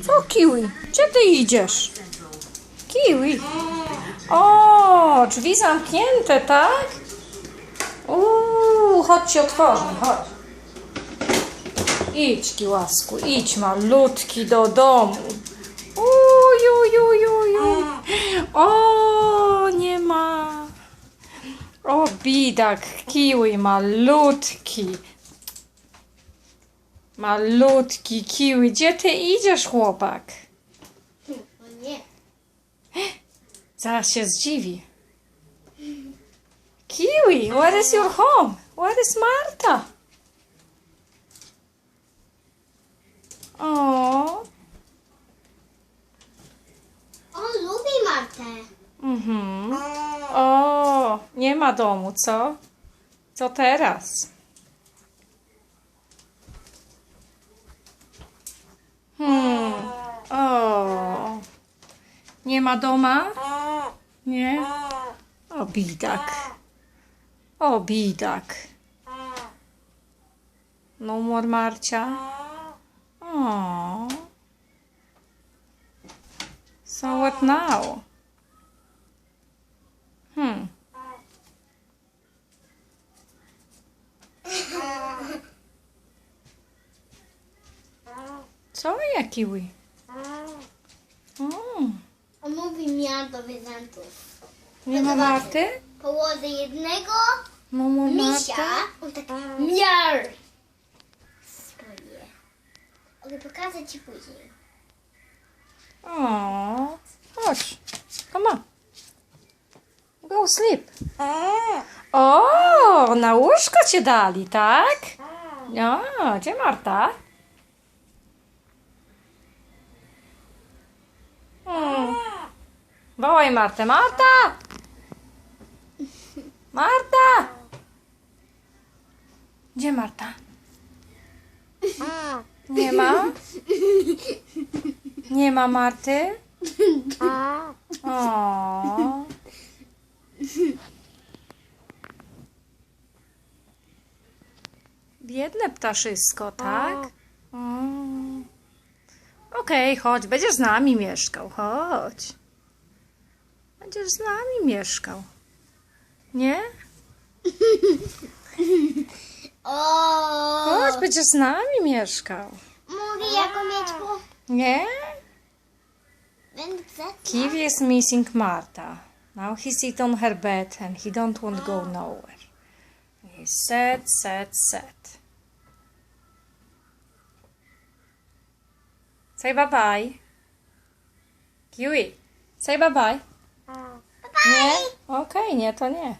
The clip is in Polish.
Co, Kiwi? Gdzie ty idziesz? Kiwi. O, drzwi zamknięte, tak? Chodź ci otworzę, chodź. Idź, Kiłasku, idź malutki do domu. O, nie ma. O, bidak, Kiwi, malutki. Malutki Kiwi. Gdzie ty idziesz, chłopak? O nie. Zaraz się zdziwi. Kiwi, where is your home? Where is Marta? O. On lubi Martę. O, nie ma domu, co? Co teraz? O. Nie ma doma? Nie? O, bidak. O, bidak. No more Marcia. O. So what now? Co je, Kiwi? On mówi miar do prezentów. Nie ma Marty? Położę jednego Mamo, misia. Marta? On tak miar. Swoje. Mogę pokazać ci później. O, chodź. Come on. Go sleep. O, na łóżko cię dali, tak? O, gdzie Marta? Wołaj Martę. Marta! Marta! Gdzie Marta? Nie ma? Nie ma Marty? O. Biedne ptaszysko, tak? Okej, chodź, będziesz z nami mieszkał, chodź. Będziesz z nami mieszkał. Nie? Chodź, będziesz z nami mieszkał. Mogę jako mieć po... Nie? Będę chceć. Kiwi is missing Marta. Now he sit on her bed and he don't want to go nowhere. He's sad, sad, sad. Say bye-bye. Kiwi, say bye-bye. Nie? Okej, nie, to nie.